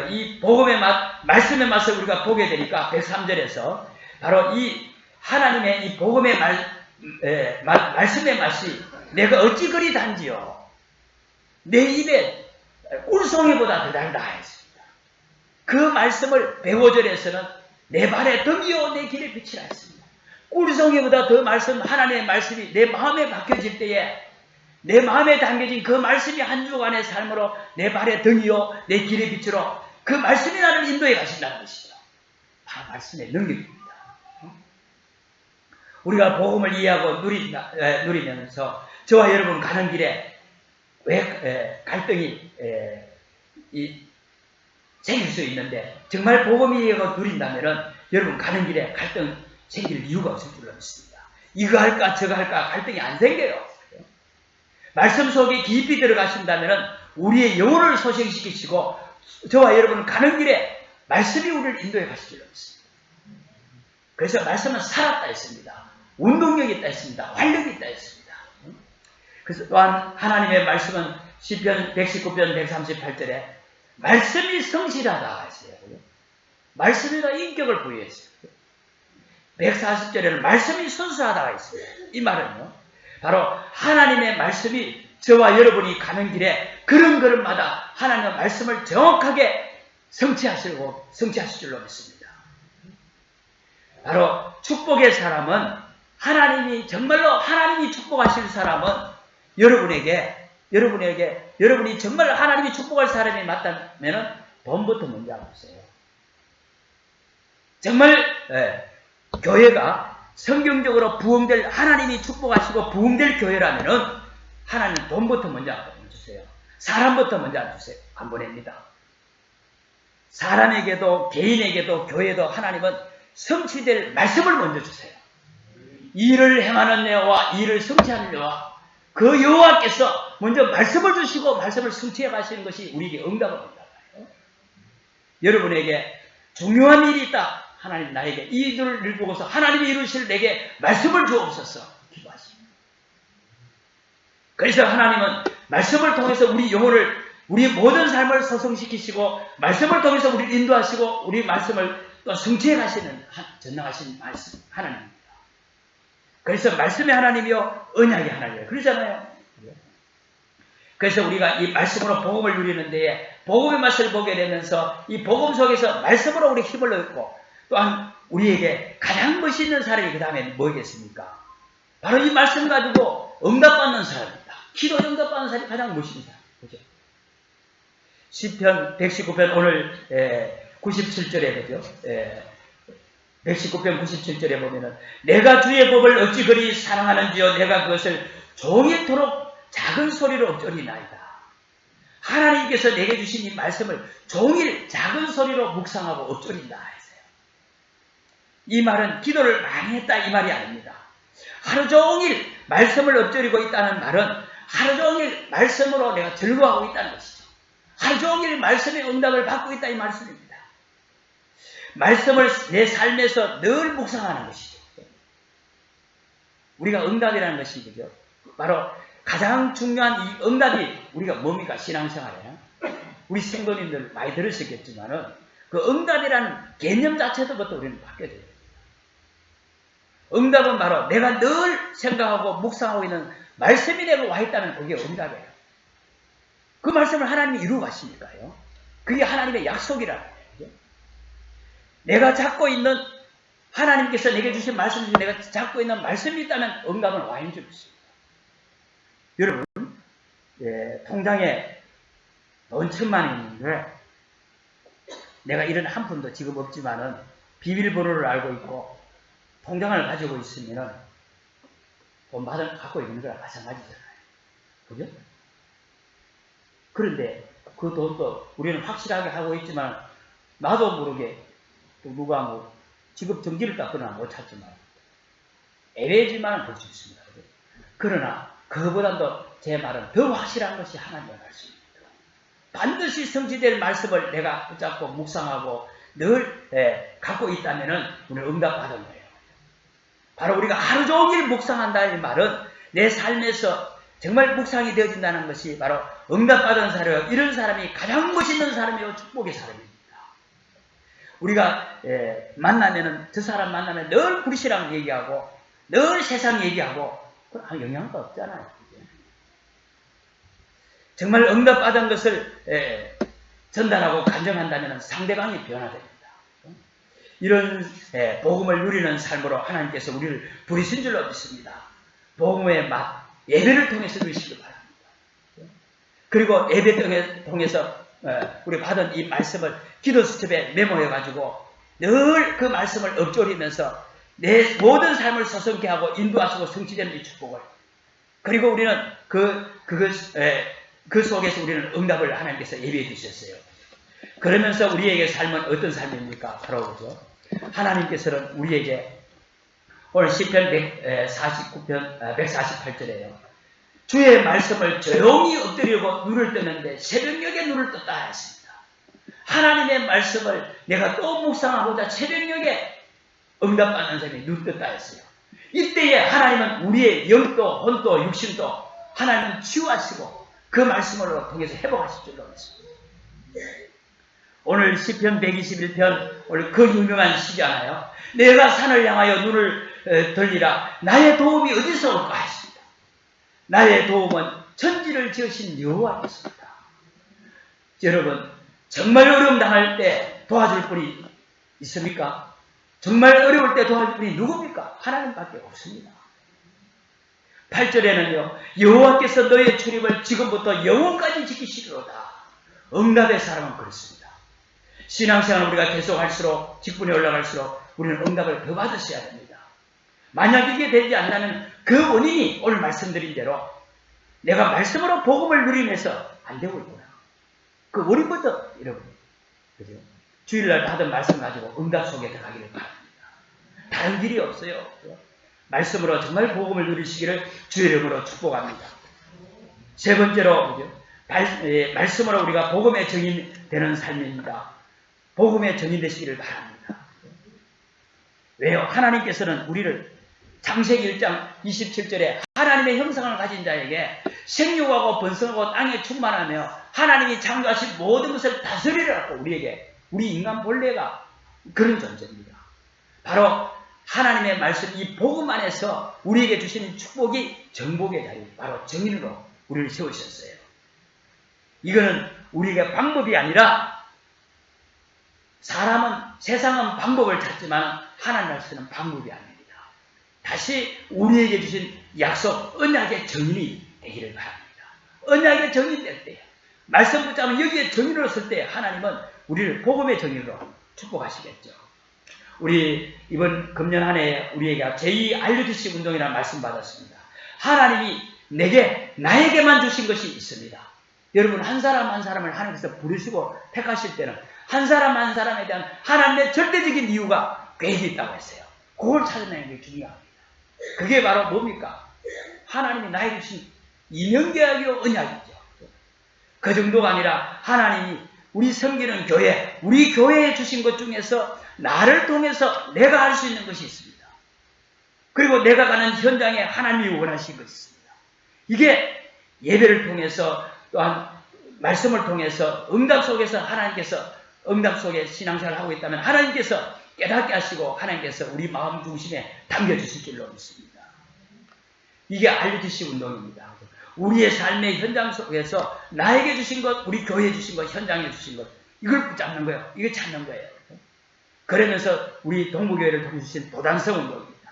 이 복음의 맛, 말씀의 맛을 우리가 보게 되니까 103절에서 바로 이 하나님의 이 복음의 말씀의 맛이 내가 어찌 그리 단지요. 내 입에 꿀송이보다 더 달다 했습니다. 그 말씀을 105절에서는 내 발에 등이요 내 길에 빛이라 했습니다. 꿀송이보다 더 하나님의 말씀이 내 마음에 박혀질 때에 내 마음에 담겨진 그 말씀이 한 주간의 삶으로 내 발에 등이요 내 길의 빛으로 그 말씀이 나를 인도해 가신다는 것이죠. 바로 말씀의 능력입니다. 우리가 복음을 이해하고 누리면서 저와 여러분 가는 길에 왜 갈등이 생길 수 있는데 정말 복음 이해하고 누린다면 여러분 가는 길에 갈등 생길 이유가 없을 줄로 믿습니다. 이거 할까 저거 할까 갈등이 안 생겨요. 말씀 속에 깊이 들어가신다면 우리의 영혼을 소생시키시고 저와 여러분은 가는 길에 말씀이 우리를 인도해 가실 줄로 믿습니다. 그래서 말씀은 살았다 했습니다. 운동력이 있다 했습니다. 활력이 있다 했습니다. 그래서 또한 하나님의 말씀은 시편 119편 138절에 말씀이 성실하다 했어요. 말씀에다 인격을 부여했어요. 140절에는 말씀이 순수하다 했습니다. 이 말은요, 바로 하나님의 말씀이 저와 여러분이 가는 길에 걸음걸음마다 하나님의 말씀을 정확하게 성취하실 줄로 믿습니다. 바로 축복의 사람은 정말로 하나님이 축복하실 사람은 여러분이 정말 하나님이 축복할 사람이 맞다면 돈부터 먼저 알아보세요. 정말 교회가 성경적으로 부흥될 하나님이 축복하시고 부흥될 교회라면은 하나님 돈부터 먼저 안 주세요. 사람부터 먼저 안 보냅니다. 사람에게도 개인에게도 교회도 하나님은 성취될 말씀을 먼저 주세요. 일을 행하는 여호와 일을 성취하는 여호와 그 여호와께서 먼저 말씀을 주시고 말씀을 성취해 가시는 것이 우리에게 응답을 온다고요. 여러분에게 중요한 일이 있다. 하나님 나에게 이 일을 보고서 하나님이 이루실 내게 말씀을 주옵소서 기도하십니다. 그래서 하나님은 말씀을 통해서 우리 영혼을 우리 모든 삶을 소성시키시고 말씀을 통해서 우리를 인도하시고 우리 말씀을 또 성취해 가시는 전능하신 말씀 하나님입니다. 그래서 말씀의 하나님이요 언약의 하나님이에요. 그러잖아요. 그래서 우리가 이 말씀으로 복음을 누리는 데에 복음의 맛을 보게 되면서 이 복음 속에서 말씀으로 우리 힘을 얻고 또한 우리에게 가장 멋있는 사람이 그 다음에 뭐겠습니까? 바로 이 말씀 가지고 응답받는 사람입니다. 기도 응답받는 사람이 가장 멋있는 사람. 그죠? 시편 119편 오늘 97절에 그죠? 119편 97절에 보면은 내가 주의 법을 어찌 그리 사랑하는지요 내가 그것을 종일토록 작은 소리로 엎드리나이다. 하나님께서 내게 주신 이 말씀을 종일 작은 소리로 묵상하고 엎드린다 했어요. 이 말은 기도를 많이 했다 이 말이 아닙니다. 하루 종일 말씀을 엎드리고 있다는 말은 하루 종일 말씀으로 내가 즐거워하고 있다는 것이죠. 하루 종일 말씀의 응답을 받고 있다 이 말씀입니다. 말씀을 내 삶에서 늘 묵상하는 것이죠. 우리가 응답이라는 것이 그죠? 바로 가장 중요한 이 응답이 우리가 뭡니까? 신앙생활에 우리 성도님들 많이 들으셨겠지만은 그 응답이라는 개념 자체도부터 우리는 바뀌어져요. 응답은 바로 내가 늘 생각하고 묵상하고 있는 말씀이 내가 와 있다면 그게 응답이에요. 그 말씀을 하나님이 이루어 가시니까요. 그게 하나님의 약속이라는 거예요. 내가 잡고 있는 하나님께서 내게 주신 말씀 중에 내가 잡고 있는 말씀이 있다면 응답은 와 있는 줄 믿습니다. 여러분, 통장에 돈 1,000만 원이 있는데 내가 이런 한 푼도 지금 없지만은 비밀번호를 알고 있고 통장을 가지고 있으면은 돈 갖고 있는 거랑 마찬가지잖아요. 그죠? 그런데 그 돈도 우리는 확실하게 하고 있지만 나도 모르게 또 누가 뭐 직업 정지를 닦거나 못 찾지만 애매지만 볼 수 있습니다. 그죠? 그러나 그거보다도 제 말은 더 확실한 것이 하나님의 말씀입니다. 반드시 성취될 말씀을 내가 붙잡고 묵상하고 늘 갖고 있다면은 우리는 응답받은 거예요. 바로 우리가 하루 종일 묵상한다는 말은 내 삶에서 정말 묵상이 되어진다는 것이 바로 응답받은 사람이요. 이런 사람이 가장 멋있는 사람이요. 축복의 사람입니다. 우리가 만나면은 저 사람 만나면 늘 불신앙 얘기하고 늘 세상 얘기하고 그건 영향도 없잖아요. 정말 응답받은 것을 전달하고 간증한다면 상대방이 변화됩니다. 이런 복음을 누리는 삶으로 하나님께서 우리를 부르신 줄로 믿습니다. 복음의 맛, 예배를 통해서 누리시기 바랍니다. 그리고 예배 통해서 우리 받은 이 말씀을 기도 수첩에 메모해가지고 늘 그 말씀을 읊조리면서 내 모든 삶을 서성케 하고 인도하시고 성취되는 이 축복을 그리고 우리는 그 속에서 우리는 응답을 하나님께서 예비해 주셨어요. 그러면서 우리에게 삶은 어떤 삶입니까? 바로 그죠? 하나님께서는 우리에게 오늘 시편 149편 148절에요. 주의 말씀을 조용히 엎드리고 눈을 뜨는데 새벽녘에 눈을 떴다 했습니다. 하나님의 말씀을 내가 또 묵상하고자 새벽녘에 응답받는 사람이 눈 떴다 했어요. 이때에 하나님은 우리의 영도 혼도 육신도 하나님은 치유하시고 그 말씀으로 통해서 회복하실 줄로 믿습니다. 오늘 시편 121편 오늘 그 유명한 시잖아요. 내가 산을 향하여 눈을 돌리라 나의 도움이 어디서 올까 했습니다. 나의 도움은 천지를 지으신 여호와께서입니다. 여러분 정말 어려움 당할 때 도와줄 분이 있습니까? 정말 어려울 때 도와줄 분이 누굽니까? 하나님밖에 없습니다. 8절에는요. 여호와께서 너의 출입을 지금부터 영원까지 지키시리로다. 응답의 사람은 그렇습니다. 신앙생활 우리가 계속할수록 직분이 올라갈수록 우리는 응답을 더 받으셔야 됩니다. 만약 이게 되지 않는다면 그 원인이 오늘 말씀드린 대로 내가 말씀으로 복음을 누리면서 안 되고 있구나. 그 원인부터 여러분 그죠? 주일날 받은 말씀 가지고 응답 속에 들어가기를 바랍니다. 다른 길이 없어요. 말씀으로 정말 복음을 누리시기를 주의 이름으로 축복합니다. 세 번째로 그죠? 말씀으로 우리가 복음의 증인 되는 삶입니다. 복음의 증인 되시기를 바랍니다. 왜요? 하나님께서는 우리를 창세기 1장 27절에 하나님의 형상을 가진 자에게 생육하고 번성하고 땅에 충만하며 하나님이 창조하신 모든 것을 다스리라고 우리에게 우리 인간 본래가 그런 존재입니다. 바로 하나님의 말씀 이 복음 안에서 우리에게 주시는 축복이 정복의 자리 바로 증인으로 우리를 세우셨어요. 이거는 우리에게 방법이 아니라 세상은 방법을 찾지만 하나님께서는 방법이 아닙니다. 다시 우리에게 주신 약속 언약의 증인이 되기를 바랍니다. 언약의 증인 될 때 말씀 붙잡으면 여기에 증인으로 설 때 하나님은 우리를 복음의 증인으로 축복하시겠죠. 우리 이번 금년 한 해 우리에게 제2 알려주시 운동이라는 말씀 받았습니다. 하나님이 나에게만 주신 것이 있습니다. 여러분 한 사람 한 사람을 하나님께서 부르시고 택하실 때는 한 사람 한 사람에 대한 하나님의 절대적인 이유가 계획이 있다고 했어요. 그걸 찾아내는 게 중요합니다. 그게 바로 뭡니까? 하나님이 나에게 주신 이명계약이요 언약이죠. 그 정도가 아니라 하나님이 우리 섬기는 교회, 우리 교회에 주신 것 중에서 나를 통해서 내가 할 수 있는 것이 있습니다. 그리고 내가 가는 현장에 하나님이 원하신 것이 있습니다. 이게 예배를 통해서 또한 말씀을 통해서 응답 속에서 하나님께서 응답 속에 신앙생활을 하고 있다면 하나님께서 깨닫게 하시고 하나님께서 우리 마음 중심에 담겨주실 줄로 믿습니다. 이게 알려주신 운동입니다. 우리의 삶의 현장 속에서 나에게 주신 것, 우리 교회에 주신 것, 현장에 주신 것, 이걸 붙잡는 거예요. 이걸 찾는 거예요. 그러면서 우리 동부교회를 통해 주신 도단성 운동입니다.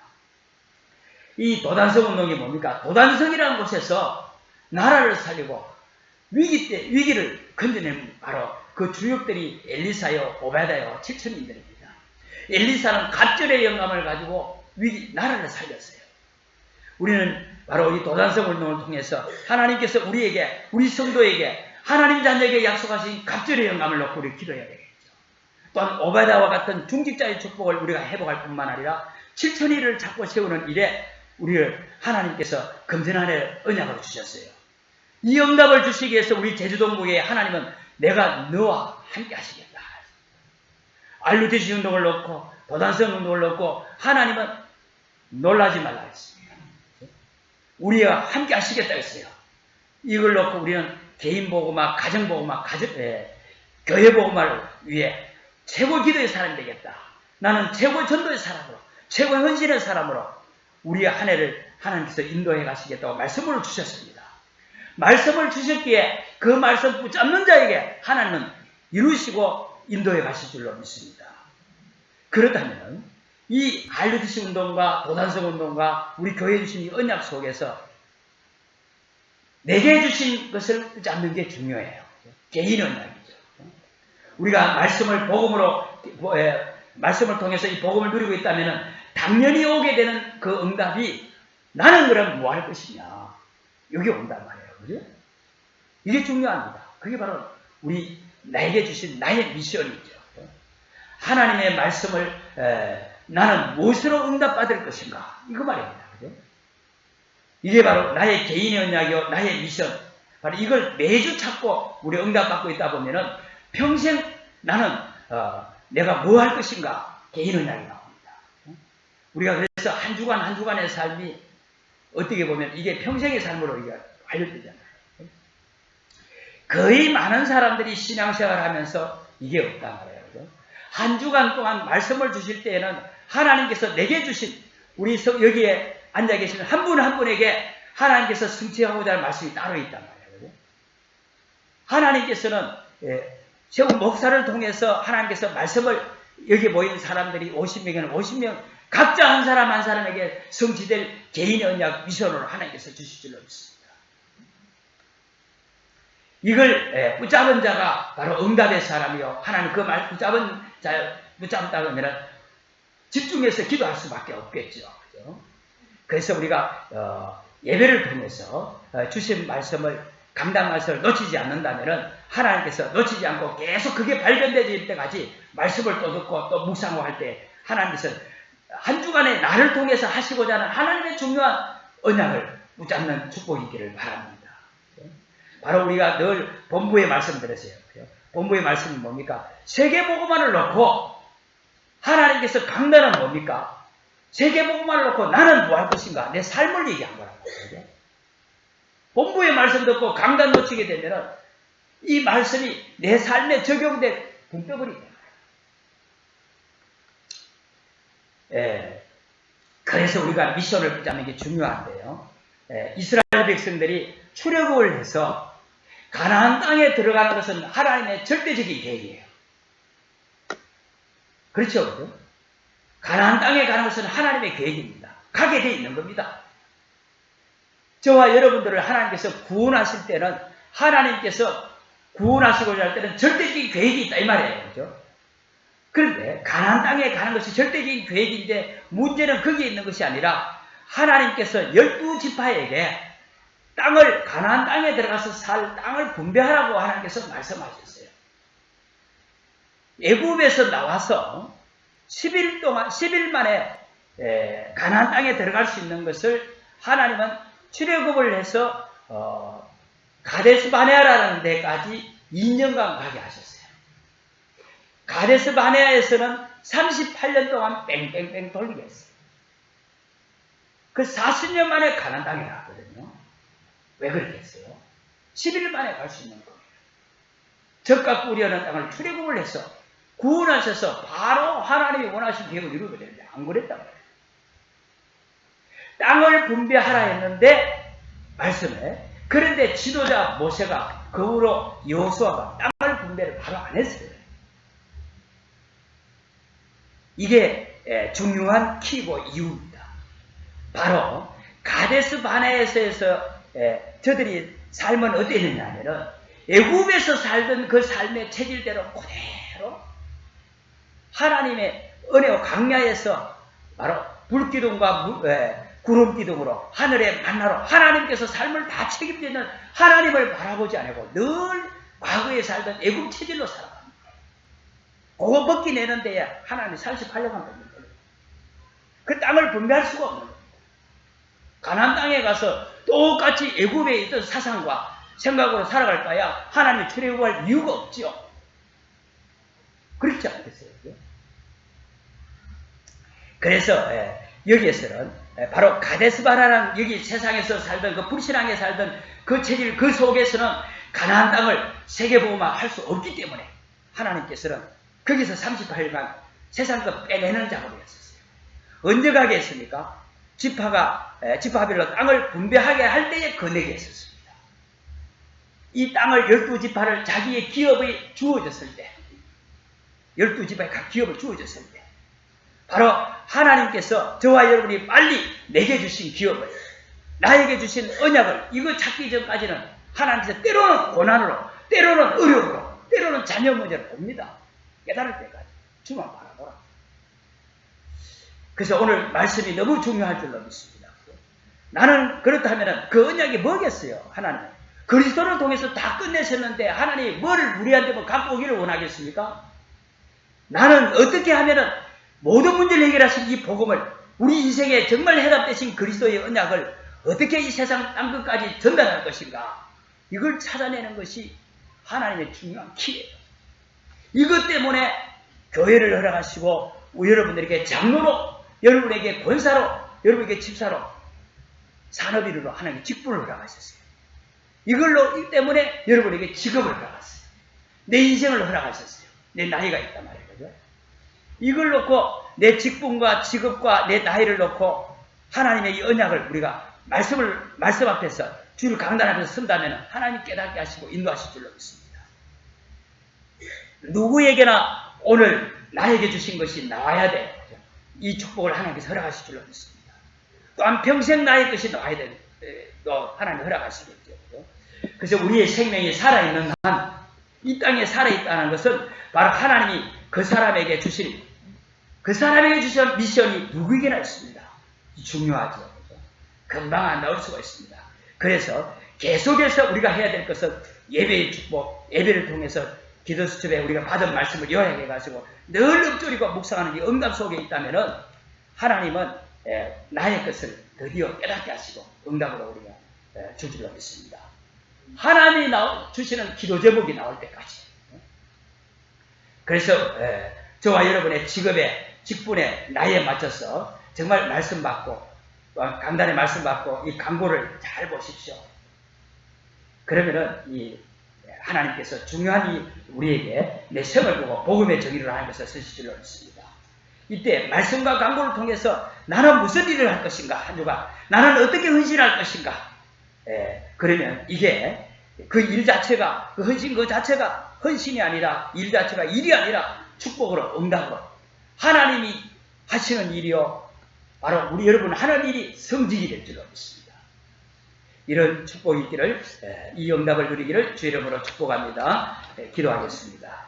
이 도단성 운동이 뭡니까? 도단성이라는 곳에서 나라를 살리고 위기를 건져낸 바로 그 주역들이 엘리사요, 오베다요, 7천인들입니다. 엘리사는 갑절의 영감을 가지고 나라를 살렸어요. 우리는 바로 이 도단성 운동을 통해서 하나님께서 우리 성도에게 하나님 자녀에게 약속하신 갑절의 영감을 놓고 우리 기도해야 되겠죠. 또한 오베다와 같은 중직자의 축복을 우리가 회복할 뿐만 아니라 7천일을 잡고 세우는 일에 우리를 하나님께서 금전한해 언약을 주셨어요. 이 응답을 주시기 위해서 우리 제주동부에 하나님은 내가 너와 함께 하시겠다. 알루티시 운동을 놓고 도단성 운동을 놓고 하나님은 놀라지 말라 했습니다. 우리와 함께 하시겠다 했어요. 이걸 놓고 우리는 개인 보고마, 가정 보고마, 교회 보고마를 위해 최고 기도의 사람이 되겠다. 나는 최고 전도의 사람으로, 최고 헌신의 사람으로 우리의 한 해를 하나님께서 인도해 가시겠다고 말씀을 주셨습니다. 말씀을 주셨기에 그 말씀 붙잡는 자에게 하나님은 이루시고 인도해 가실 줄로 믿습니다. 그렇다면 이 알루티시 운동과 도단성 운동과 우리 교회에 주신 이 언약 속에서 내게 주신 것을 붙잡는 게 중요해요. 개인 언약이죠. 우리가 말씀을 통해서 이 복음을 누리고 있다면 당연히 오게 되는 그 응답이 나는 그럼 뭐 할 것이냐. 여기 온단 말이에요. 그죠? 이게 중요합니다. 그게 바로 나에게 주신 나의 미션이죠. 하나님의 말씀을 나는 무엇으로 응답받을 것인가? 이거 말입니다. 그죠? 이게 바로 나의 개인의 언약이요, 나의 미션. 바로 이걸 매주 찾고 우리 응답받고 있다 보면은 평생 나는 내가 뭐 할 것인가? 개인 언약이 나옵니다. 우리가 그래서 한 주간 한 주간의 삶이 어떻게 보면 이게 평생의 삶으로 이게 관련되잖아요. 거의 많은 사람들이 신앙생활을 하면서 이게 없단 말이에요. 그죠? 한 주간 동안 말씀을 주실 때에는 하나님께서 내게 주신 우리 여기에 앉아 계시는 한 분 한 분에게 하나님께서 성취하고자 할 말씀이 따로 있단 말이에요. 그죠? 하나님께서는 세운 목사를 통해서 하나님께서 말씀을 여기 모인 사람들이 50명에는 50명 각자 한 사람 한 사람에게 성취될 개인의 언약 미션으로 하나님께서 주실 줄로 믿습니다. 이걸 붙잡은 자가 바로 응답의 사람이요. 하나님 그 말 붙잡았다 그러면 집중해서 기도할 수밖에 없겠죠. 그죠? 그래서 우리가 예배를 통해서 주신 말씀을 감당 말씀을 놓치지 않는다면 하나님께서 놓치지 않고 계속 그게 발견되질 때까지 말씀을 또 듣고 또 묵상하고 할 때 하나님께서 한 주간에 나를 통해서 하시고자 하는 하나님의 중요한 언약을 붙잡는 축복이 있기를 바랍니다. 바로 우리가 늘 본부의 말씀 들으세요. 본부의 말씀이 뭡니까? 세계복음화를 놓고 하나님께서 강단은 뭡니까? 세계복음화를 놓고 나는 뭐 할 것인가? 내 삶을 얘기한 거라고. 본부의 말씀 듣고 강단 놓치게 되면 이 말씀이 내 삶에 적용된 분법이 됩니다. 그래서 우리가 미션을 붙잡는 게 중요한데요. 이스라엘 백성들이 출애굽을 해서 가나안 땅에 들어가는 것은 하나님의 절대적인 계획이에요. 그렇죠? 그렇죠? 가나안 땅에 가는 것은 하나님의 계획입니다. 가게 돼 있는 겁니다. 저와 여러분들을 하나님께서 구원하실 때는 하나님께서 구원하시고자 할 때는 절대적인 계획이 있다 이 말이에요. 그렇죠? 그런데 가나안 땅에 가는 것이 절대적인 계획인데 문제는 거기에 있는 것이 아니라 하나님께서 12지파에게 가나안 땅에 들어가서 살 땅을 분배하라고 하나님께서 말씀하셨어요. 애굽에서 나와서 10일 만에 가나안 땅에 들어갈 수 있는 것을 하나님은 출애굽을 해서 가데스 바네아라는 데까지 2년간 가게 하셨어요. 가데스 바네아에서는 38년 동안 뺑뺑뺑 돌리게 했어요. 그 40년 만에 가나안 땅에 갔거든요. 왜 그렇게 했어요? 11일 만에 갈 수 있는 거예요. 적과 꿀이라는 땅을 출애굽을 해서 구원하셔서 바로 하나님이 원하신 계획을 이루게 되는데 안 그랬단 말이에요. 땅을 분배하라 했는데 말씀에 그런데 지도자 모세가 그 후로 여호수아가 땅을 분배를 바로 안 했어요. 이게 중요한 키고 이유입니다. 바로 가데스 바네아에서 저들이 삶은 어땠느냐 하면은 애굽에서 살던 그 삶의 체질대로 그대로 하나님의 은혜와 광야에서 바로 불기둥과 구름기둥으로 하늘의 만나로 하나님께서 삶을 다 책임지는 하나님을 바라보지 않고 늘 과거에 살던 애굽 체질로 살아갑니다. 그거 먹기 내는 데에 하나님이 38년간 걷는 거예요. 그 땅을 분배할 수가 없는 겁니다. 가나안 땅에 가서 똑같이 애굽에 있던 사상과 생각으로 살아갈까야 하나님이 출애굽할 이유가 없지요. 그렇지 않겠어요? 그래서 여기에서는 바로 가데스바라라는 여기 세상에서 살던 그 불신앙에 살던 그 체질 그 속에서는 가나안 땅을 세계보호만 할 수 없기 때문에 하나님께서는 거기서 38년 세상 거 빼내는 작업을 했었어요. 언제 가게 했습니까? 지파별로 땅을 분배하게 할 때에 거내게 했었습니다. 이 땅을 12지파를 자기의 기업이 주어졌을 때 12지파의 각 기업을 주어졌을 때 바로 하나님께서 저와 여러분이 빨리 내게 주신 기업을 나에게 주신 언약을 이거 찾기 전까지는 하나님께서 때로는 고난으로 때로는 어려움으로 때로는 자녀 문제를 봅니다. 깨달을 때까지 주만 바라보라. 그래서 오늘 말씀이 너무 중요할 줄로 믿습니다. 나는 그렇다면 그 언약이 뭐겠어요? 하나님 그리스도를 통해서 다 끝내셨는데 하나님이 뭐를 우리한테 갖고 오기를 원하겠습니까? 나는 어떻게 하면은 모든 문제를 해결하신 이 복음을 우리 인생에 정말 해답되신 그리스도의 언약을 어떻게 이 세상 땅끝까지 전달할 것인가? 이걸 찾아내는 것이 하나님의 중요한 키예요. 이것 때문에 교회를 허락하시고 여러분들에게 장로로 여러분에게 권사로 여러분에게 집사로 산업인으로 하나님의 직분을 허락하셨어요. 이걸로 때문에 여러분에게 직업을 허락하셨어요. 내 인생을 허락하셨어요. 내 나이가 있단 말이에요. 이걸 놓고 내 직분과 직업과 내 나이를 놓고 하나님의 이 언약을 우리가 말씀 앞에서 주를 강단 앞에서 쓴다면 하나님 깨닫게 하시고 인도하실 줄로 믿습니다. 누구에게나 오늘 나에게 주신 것이 나와야 돼. 이 축복을 하나님께서 허락하실 줄로 믿습니다. 또한 평생 나의 것이 나와야 돼. 또 하나님 허락하시겠죠. 그래서 우리의 생명이 살아있는 한 이 땅에 살아있다는 것은 바로 하나님이 그 사람에게 주신 미션이 누구에게나 있습니다. 중요하죠. 금방 안 나올 수가 있습니다. 그래서 계속해서 우리가 해야 될 것은 예배의 축복, 예배를 통해서 기도 수첩에 우리가 받은 말씀을 요약해가지고 늘 읊조리고 묵상하는 이 응답 속에 있다면은 하나님은 나의 것을 드디어 깨닫게 하시고 응답으로 우리가 줄 줄로 믿습니다. 하나님이 주시는 기도 제목이 나올 때까지. 그래서 저와 여러분의 직분에 나이에 맞춰서 정말 말씀 받고 강단에 말씀 받고 이 광고를 잘 보십시오. 그러면은 이 하나님께서 중요한 우리에게 내 생을 보고 복음의 정의를 하나님께서 쓰실 줄로 믿습니다. 이때 말씀과 광고를 통해서 나는 무슨 일을 할 것인가 한 주가 나는 어떻게 헌신할 것인가. 그러면 이게 그 일 자체가 그 헌신 그 자체가 헌신이 아니라 일 자체가 일이 아니라 축복으로 응답으로 하나님이 하시는 일이요 바로 우리 여러분 하는 일이 성직이 될 줄로 믿습니다. 이런 축복이 있기를 이 응답을 누리기를 주 이름으로 축복합니다. 기도하겠습니다.